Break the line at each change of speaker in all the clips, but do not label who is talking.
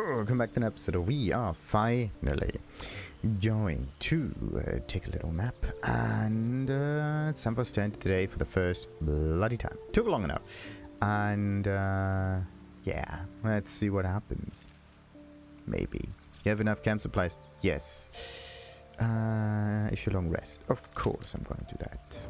Welcome back to an episode. We are finally going to take a little nap, and it's time for us to end today for the first bloody time. Took long enough, and yeah, let's see what happens. Maybe you have enough camp supplies. Yes. If you long rest, of course I'm going to do that.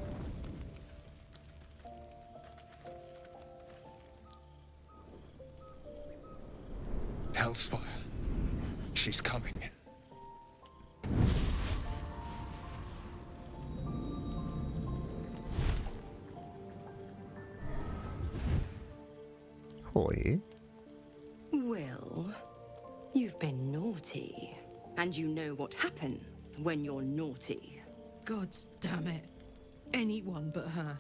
Hellsfire. She's coming.
Hoi.
Wyll, you've been naughty. And you know what happens when you're naughty.
Gods damn it. Anyone but her.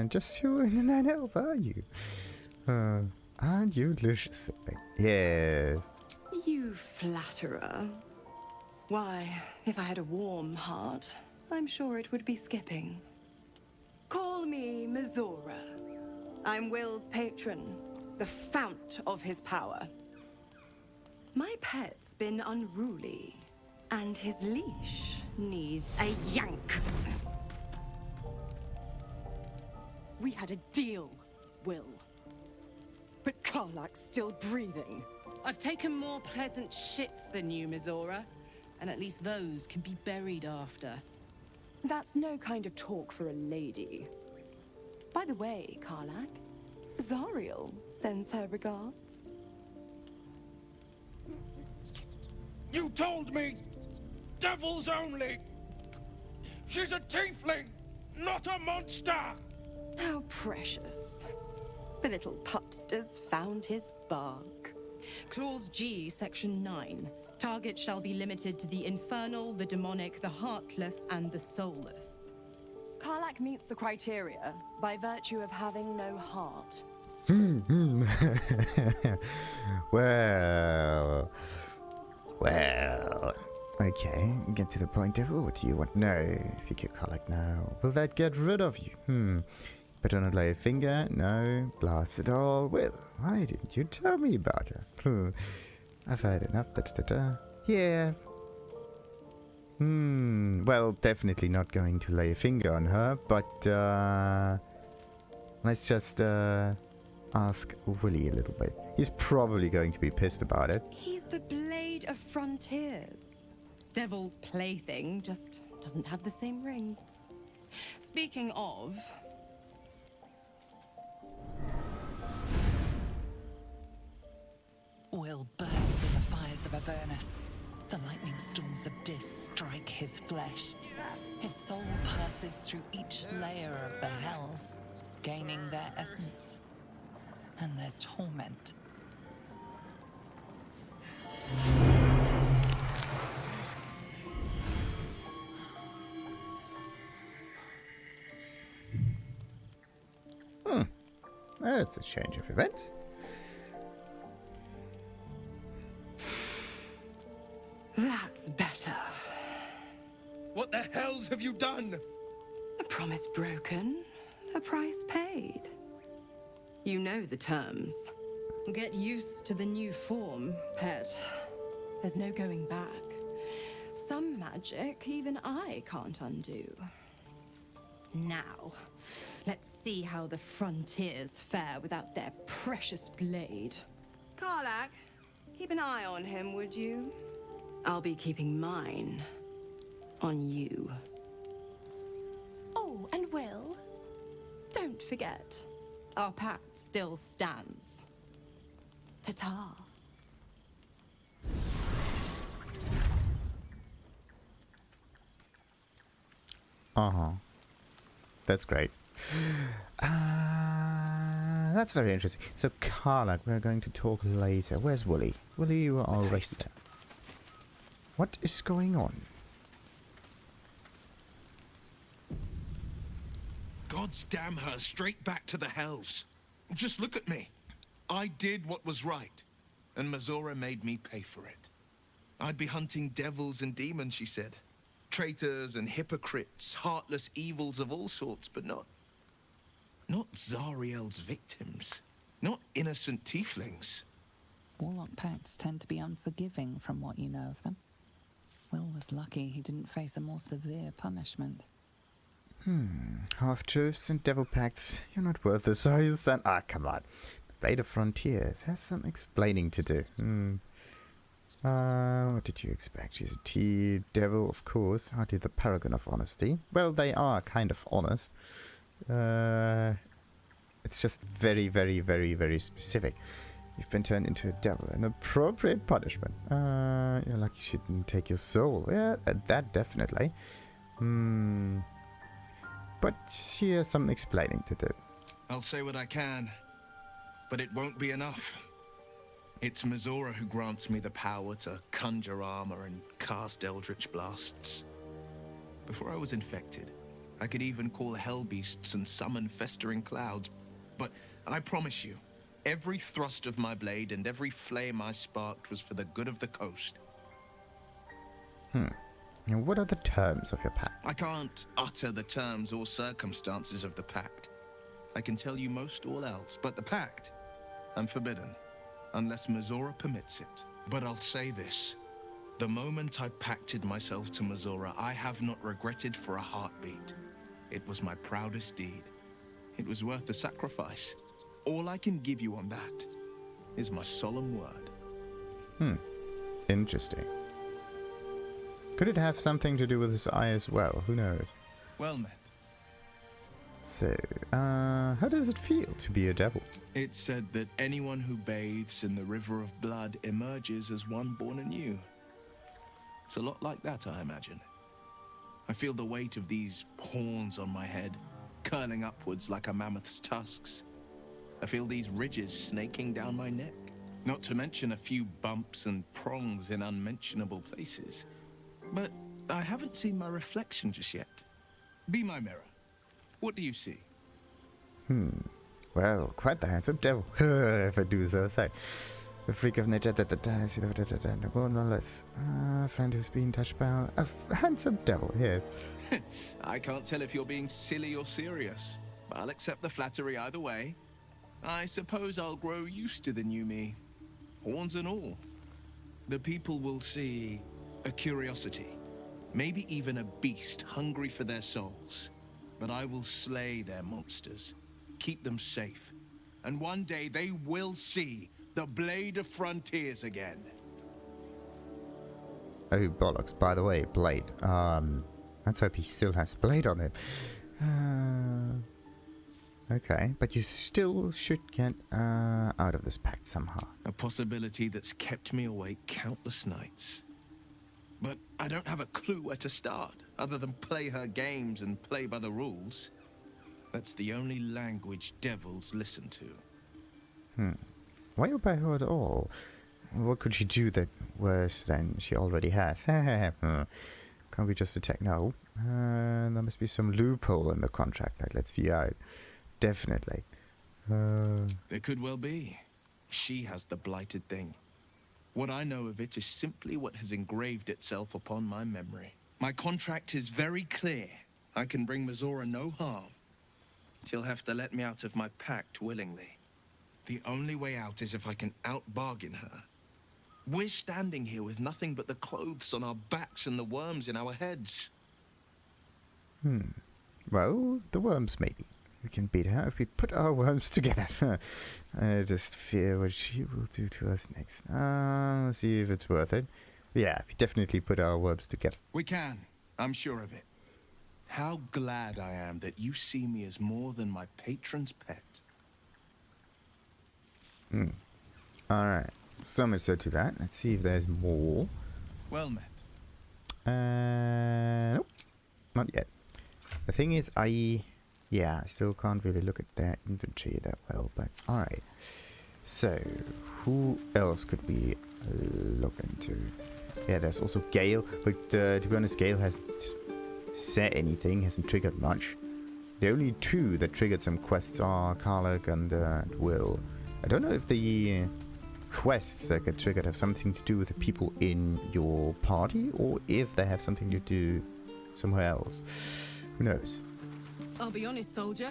Just you and the nine elves, are you? Aren't you Lucius? Yes.
You flatterer. Why, if I had a warm heart, I'm sure it would be skipping. Call me Mizora. I'm Wyll's patron, the fount of his power. My pet's been unruly, and his leash needs a yank. We had a deal, Wyll. But Karlach's still breathing.
I've taken more pleasant shits than you, Mizora. And at least those can be buried after.
That's no kind of talk for a lady. By the way, Karlach, Zariel sends her regards.
You told me! Devils only! She's a tiefling, not a monster!
How precious. The little pupster's found his bark.
Clause G, Section 9. Target shall be limited to the infernal, the demonic, the heartless, and the soulless.
Karlach meets the criteria by virtue of having no heart.
Well. Okay, get to the point, Devil. What do you want? No. If you kill Karlach now, will that get rid of you? Better not lay a finger. No. Blast it all. Well, why didn't you tell me about her? I've had enough. Yeah. Well, definitely not going to lay a finger on her, but let's just ask Willy a little bit. He's probably going to be pissed about it.
He's the blade of frontiers. Devil's plaything just doesn't have the same ring.
Speaking of...
Wyll burns in the fires of Avernus. The lightning storms of Dis strike his flesh. His soul passes through each layer of the hells, gaining their essence and their torment.
That's a change of events.
That's better.
What the hells have you done?
A promise broken, a price paid. You know the terms.
Get used to the new form, pet.
There's no going back. Some magic even I can't undo.
Now, let's see how the frontiers fare without their precious blade.
Karlach, keep an eye on him, would you? I'll be keeping mine on you. Oh, and Wyll, don't forget, our pact still stands. Ta-ta.
That's great. That's very interesting. So, Karlach, we're going to talk later. Where's Willy? Willy, you are all rested. What is going on?
Gods damn her straight back to the hells. Just look at me. I did what was right, and Mizora made me pay for it. I'd be hunting devils and demons, she said. Traitors and hypocrites, heartless evils of all sorts, but not Zariel's victims. not innocent tieflings.
Warlock pacts tend to be unforgiving from what you know of them. Wyll was lucky he didn't face a more severe punishment.
Half-truths and devil pacts. You're not worth the size and... Ah, come on. The Blade of Frontiers has some explaining to do. What did you expect? She's a T-devil, of course. Hardly the paragon of honesty. Well, they are kind of honest. It's just very, very, very, very specific. You've been turned into a devil. An appropriate punishment. You're lucky she didn't take your soul. Yeah, that definitely. But she has some explaining to do.
I'll say what I can, but it won't be enough. It's Mizora who grants me the power to conjure armor and cast eldritch blasts. Before I was infected, I could even call hell beasts and summon festering clouds. But I promise you, every thrust of my blade and every flame I sparked was for the good of the coast.
Now, what are the terms of your pact?
I can't utter the terms or circumstances of the pact. I can tell you most all else, but the pact, I'm forbidden, unless Mizora permits it. But I'll say this. The moment I pacted myself to Mizora, I have not regretted for a heartbeat. It was my proudest deed. It was worth the sacrifice. All I can give you on that is my solemn word.
Interesting. Could it have something to do with his eye as well? Who knows?
Well met.
So, how does it feel to be a devil?
It's said that anyone who bathes in the river of blood emerges as one born anew. It's a lot like that, I imagine. I feel the weight of these horns on my head, curling upwards like a mammoth's tusks. I feel these ridges snaking down my neck. Not to mention a few bumps and prongs in unmentionable places. But I haven't seen my reflection just yet. Be my mirror. What do you see?
Well, quite the handsome devil, if I do so say. A freak of nature, well, no less. A friend who's been touched by a handsome devil, yes.
I can't tell if you're being silly or serious. I'll accept the flattery either way. I suppose I'll grow used to the new me. Horns and all. The people will see a curiosity. Maybe even a beast hungry for their souls. But I will slay their monsters. Keep them safe. And one day they will see the Blade of Frontiers again.
Oh, bollocks. By the way, blade. Let's hope he still has blade on him. Okay, but you still should get out of this pact somehow.
A possibility that's kept me awake countless nights. But I don't have a clue where to start, other than play her games and play by the rules. That's the only language devils listen to.
Why obey her at all? What could she do that worse than she already has? Can't we just attack? No. There must be some loophole in the contract that lets you out. Definitely.
There could well be. She has the blighted thing. What I know of it is simply what has engraved itself upon my memory. My contract is very clear. I can bring Mizora no harm. She'll have to let me out of my pact willingly. The only way out is if I can out-bargain her. We're standing here with nothing but the clothes on our backs and the worms in our heads.
Well, the worms maybe. We can beat her if we put our worms together. I just fear what she will do to us next. Let's see if it's worth it. Yeah, we definitely put our worms together.
We can. I'm sure of it. How glad I am that you see me as more than my patron's pet.
Alright, so much so to that. Let's see if there's more.
Well met.
Nope, not yet. The thing is, I still can't really look at their inventory that well, but alright. So, who else could we look into? Yeah, there's also Gale, but to be honest, Gale hasn't said anything, hasn't triggered much. The only two that triggered some quests are Karlach and Wyll. I don't know if the quests that get triggered have something to do with the people in your party, or if they have something to do somewhere else. Who knows?
I'll be honest, soldier.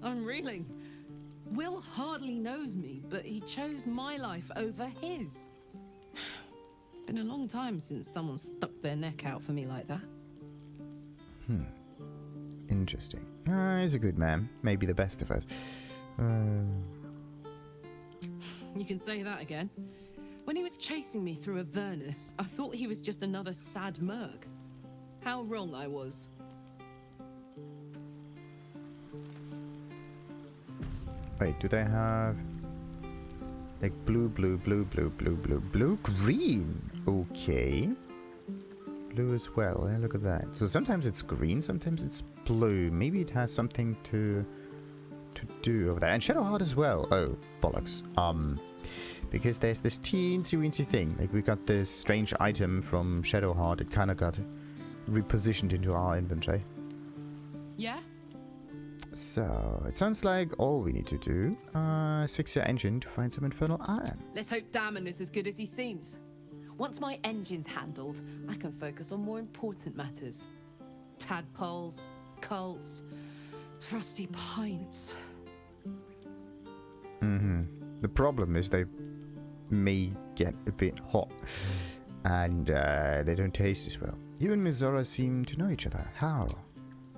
I'm reeling. Wyll hardly knows me, but he chose my life over his. Been a long time since someone stuck their neck out for me like that.
Interesting. He's a good man. Maybe the best of us.
You can say that again. When he was chasing me through Avernus, I thought he was just another sad merc. How wrong I was.
Wait, do they have... like blue, blue, blue, blue, blue, blue, blue, green? Okay. Blue as well. Yeah, look at that. So sometimes it's green, sometimes it's blue. Maybe it has something to do over there. And Shadowheart as well. Oh, bollocks. Because there's this teensy-weensy thing. Like, we got this strange item from Shadowheart. It kind of got repositioned into our inventory.
Yeah?
So, it sounds like all we need to do is fix your engine to find some infernal iron.
Let's hope Damon is as good as he seems.
Once my engine's handled, I can focus on more important matters.
Tadpoles, cults, frosty pints.
The problem is they may get a bit hot. And they don't taste as well. You and Mizora seem to know each other. How?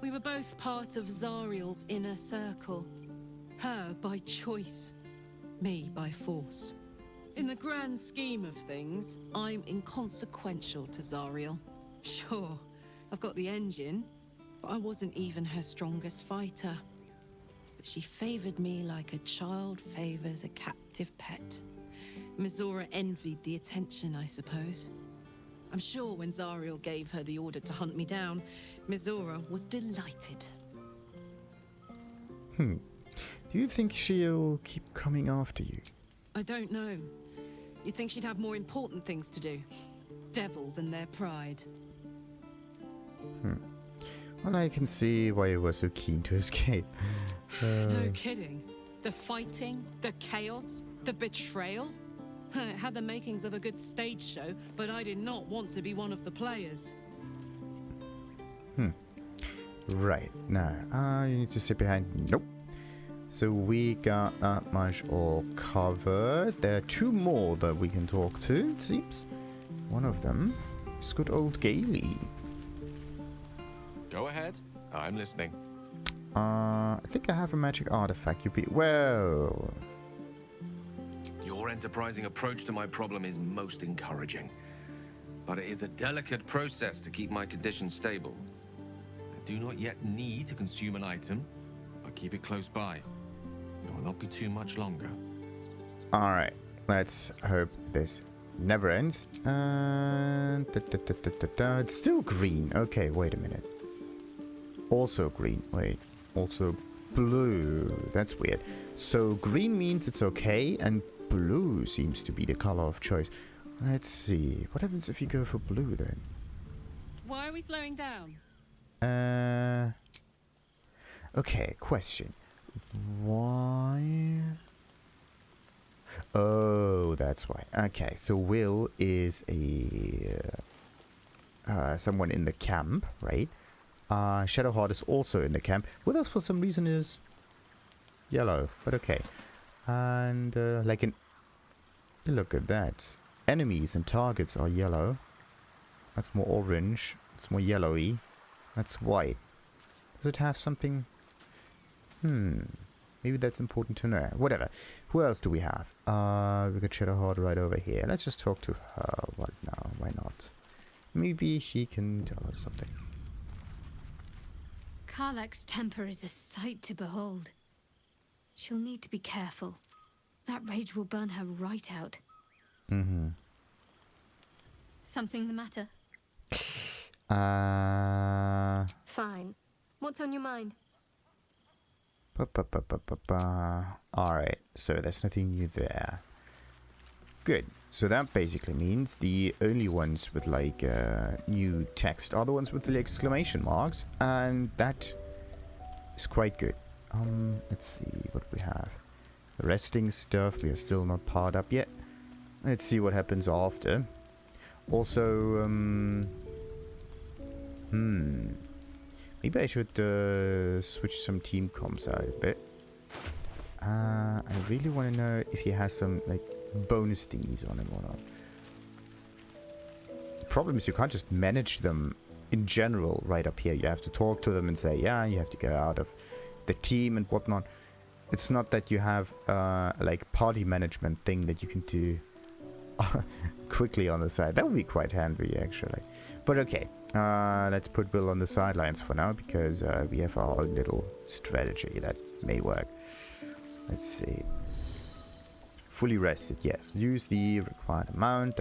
We were both part of Zariel's inner circle. Her by choice, me by force. In the grand scheme of things, I'm inconsequential to Zariel. Sure, I've got the engine, but I wasn't even her strongest fighter. But she favored me like a child favors a captive pet. Mizora envied the attention, I suppose. I'm sure when Zariel gave her the order to hunt me down, Mizora was delighted.
Do you think she'll keep coming after you?
I don't know. You'd think she'd have more important things to do. Devils and their pride.
Well, I can see why you were so keen to escape.
No kidding. The fighting, the chaos, the betrayal. It had the makings of a good stage show, but I did not want to be one of the players.
Right, now, you need to sit behind. Nope. So we got that much all covered. There are two more that we can talk to, it seems. One of them is good old Gailey.
Go ahead. I'm listening.
I think I have a magic artifact. You'd be... well...
Your enterprising approach to my problem is most encouraging. But it is a delicate process to keep my condition stable. I do not yet need to consume an item, but keep it close by. It will not be too much longer.
Alright, let's hope this never ends. And... it's still green. Okay, wait a minute. Also green. Wait. Also blue. That's weird. So green means it's okay, and blue seems to be the color of choice. Let's see. What happens if you go for blue then?
Why are we slowing down?
Okay, question. Why? Oh, that's why. Okay, so Wyll is a... someone in the camp, right? Shadowheart is also in the camp. Wyll, for some reason, is yellow, but okay. And, like an... look at that. Enemies and targets are yellow. That's more orange. It's more yellowy. That's white. Does it have something? Maybe that's important to know. Whatever. Who else do we have? We got Shadowheart right over here. Let's just talk to her right now. Why not? Maybe she can tell us something.
Karlach's temper is a sight to behold. She'll need to be careful. That rage will burn her right out. Something the matter? Fine. What's on your mind?
Alright, so there's nothing new there. Good. So that basically means the only ones with like new text are the ones with the exclamation marks, and that is quite good. Let's see what we have. The resting stuff, we are still not powered up yet. Let's see what happens after. Also, maybe I should switch some team comms out a bit. I really want to know if he has some, like, bonus thingies on him or not. The problem is you can't just manage them in general right up here. You have to talk to them and say, yeah, you have to go out of the team and whatnot. It's not that you have, like, party management thing that you can do quickly on the side. That would be quite handy, actually. But okay, let's put Wyll on the sidelines for now, because we have our own little strategy that may work. Let's see. Fully rested, yes. Use the required amount.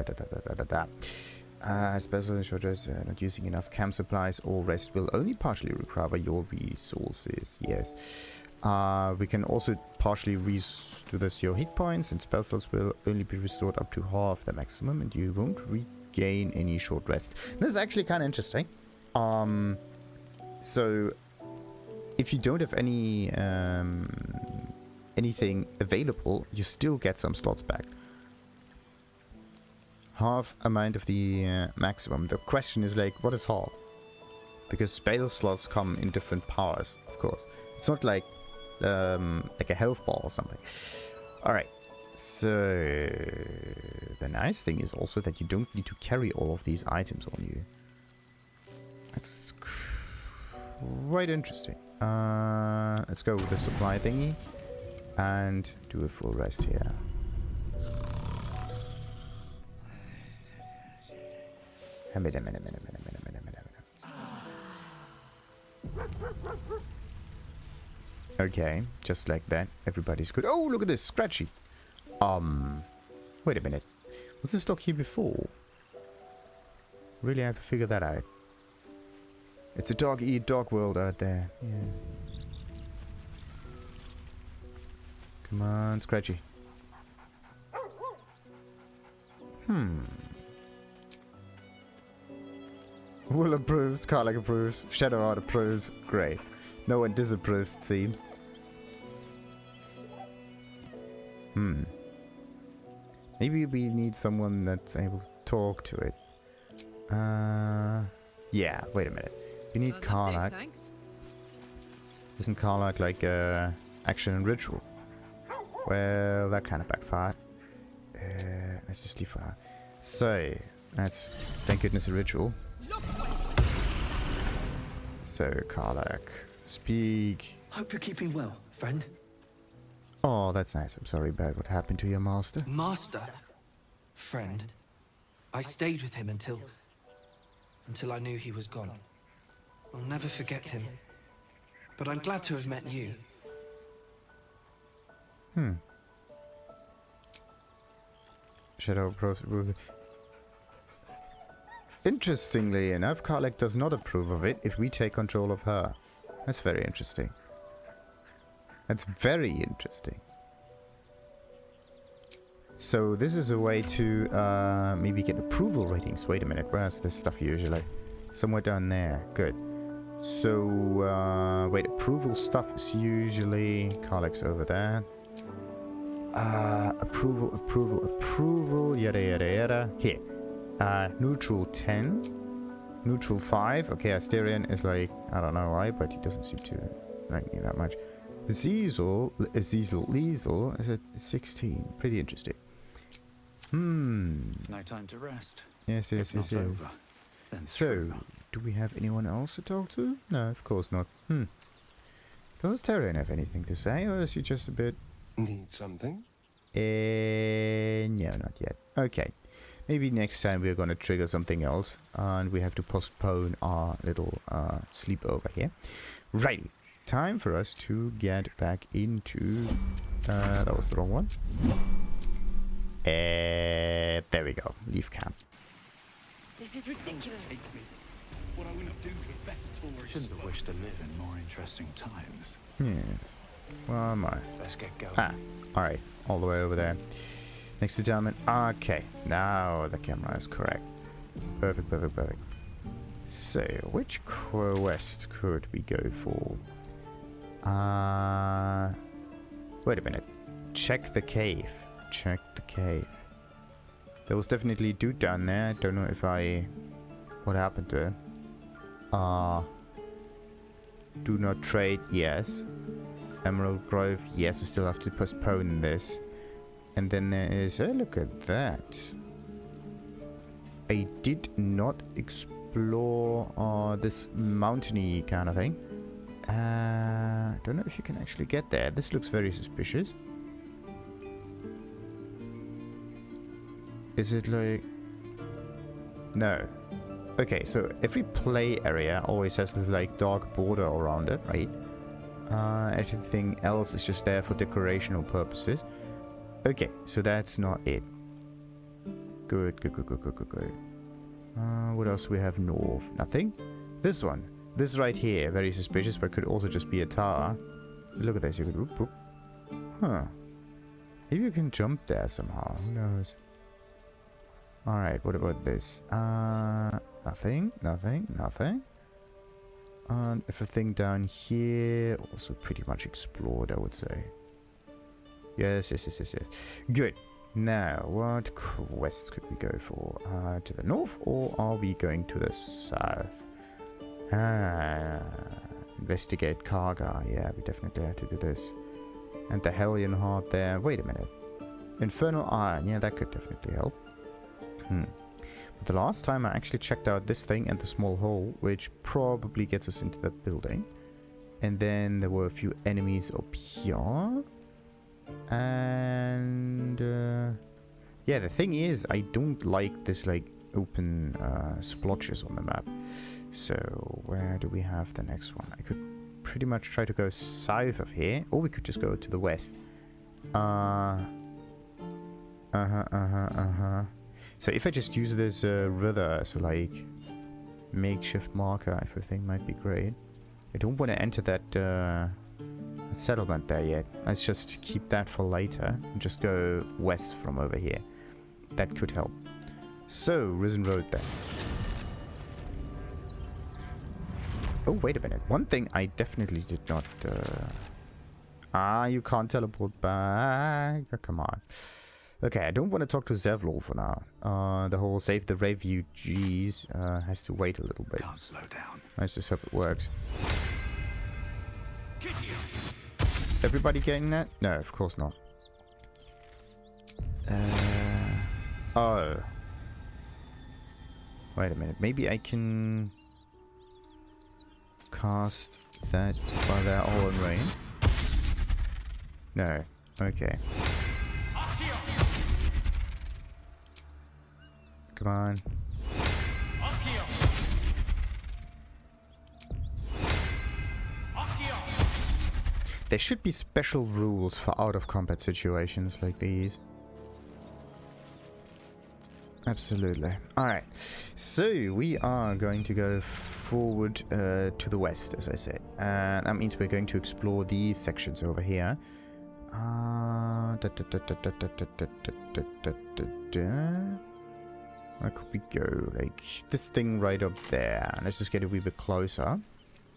Special shortage, not using enough camp supplies or rest will only partially recover your resources. Yes. We can also partially restore your hit points, and spell slots will only be restored up to half the maximum, and you won't regain any short rests. This is actually kind of interesting. So if you don't have any anything available, you still get some slots back. Half amount of the maximum. The question is, like, what is half? Because spell slots come in different powers, of course. It's not like a health bar or something. Alright, so the nice thing is also that you don't need to carry all of these items on you. That's quite interesting. Let's go with the supply thingy and do a full rest here. A minute. Okay, just like that. Everybody's good. Oh, look at this. Scratchy. Wait a minute. Was this stock here before? Really have to figure that out. It's a dog-eat-dog world out there. Yeah. Come on, Scratchy. Wyll approves, Karlach approves, Shadowheart approves. Great. No one disapproves, it seems. Maybe we need someone that's able to talk to it. Yeah, wait a minute. We need Karlach. Isn't Karlach like action and ritual? Well, that kind of backfired. Let's just leave for now. So, that's, thank goodness, a ritual. So, Karlach, speak.
Hope you're keeping well, friend.
Oh, that's nice. I'm sorry about what happened to your master.
Master? Friend? I stayed with him until I knew he was gone. I'll never forget him. But I'm glad to have met you.
Shadow Pro. Interestingly enough, Karlach does not approve of it if we take control of her. That's very interesting. That's very interesting. So this is a way to maybe get approval ratings. Wait a minute, where's this stuff usually? Somewhere down there. Good. So, wait, approval stuff is usually... Karlach's over there. Approval, yada yada yada. Here. Neutral 10. Neutral 5. Okay, Asterion is like... I don't know why, but he doesn't seem to like me that much. Liesel is at 16. Pretty interesting.
No time to rest.
Yes.
Over,
So, do we have anyone else to talk to? No, of course not. Does Asterion have anything to say, or is he just a bit...
Need something?
No, not yet. Okay. Maybe next time we're gonna trigger something else, and we have to postpone our little sleepover here. Righty. Time for us to get back into... that was the wrong one. There we go. Leave camp.
This is ridiculous.
What I wouldn't do for the best tourists. Shouldn't have wished to live in more interesting times.
Yes. Where am I?
Let's get going.
Ah, alright. All the way over there. Next to diamond. Okay. Now the camera is correct. Perfect. So, which quest could we go for? Wait a minute. Check the cave. There was definitely a dude down there. Don't know if what happened to him? Do not trade, yes. Emerald Grove. Yes, I still have to postpone this. And then there is... Oh, look at that. I did not explore this mountainy kind of thing. Don't know if you can actually get there. This looks very suspicious. Is it like... No. Okay, so every play area always has this like dark border around it, right? Everything else is just there for decorational purposes. Okay, so that's not it. Good, good, good, good, good, good, good. What else do we have north? Nothing? This one. This right here, very suspicious, but could also just be a tower. Look at this, you could... Whoop, whoop. Huh. Maybe you can jump there somehow, who knows? Alright, what about this? Nothing, nothing, nothing. And everything down here, also pretty much explored, I would say. Yes, yes, yes, yes, yes. Good. Now, what quests could we go for? To the north, or are we going to the south? Investigate Karga. Yeah, we definitely have to do this. And the Hellion Heart there. Wait a minute. Infernal Iron. Yeah, that could definitely help. But the last time I actually checked out this thing and the small hole, which probably gets us into the building. And then there were a few enemies up here. And yeah, the thing is, I don't like this like open splotches on the map. So where do we have the next one? I could pretty much try to go south of here, or we could just go to the west. So if I just use this river as like makeshift marker, everything might be great. I don't want to enter that settlement there yet. Let's just keep that for later and just go west from over here. That could help. So, Risen Road then. Oh, wait a minute. One thing I definitely did not... you can't teleport back. Oh, come on. Okay, I don't want to talk to Zevlor for now. The whole save the refugees has to wait a little bit.
Can't slow down.
Let's just hope it works. Is everybody getting that? No, of course not. Oh. Wait a minute. Maybe I can cast that while they're all in range. No. Okay. Come on. There should be special rules for out-of-combat situations like these. Absolutely. Alright. So, we are going to go forward to the west, as I said. That means we're going to explore these sections over here. Where could we go? Like, this thing right up there. Let's just get a wee bit closer,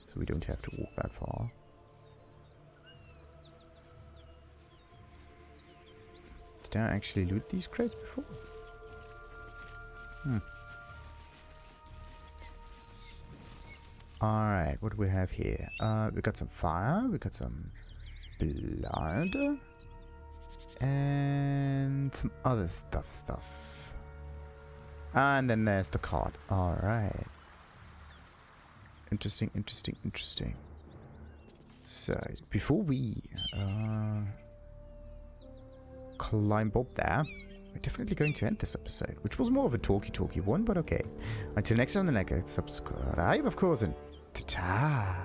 so we don't have to walk that far. Did I actually loot these crates before? Alright, what do we have here? We got some fire, we got some blood, and some other stuff. And then there's the card. Alright. Interesting. So, before we climb up there, we're definitely going to end this episode, which was more of a talky one, but okay. Until next time, subscribe, of course, and ta-ta!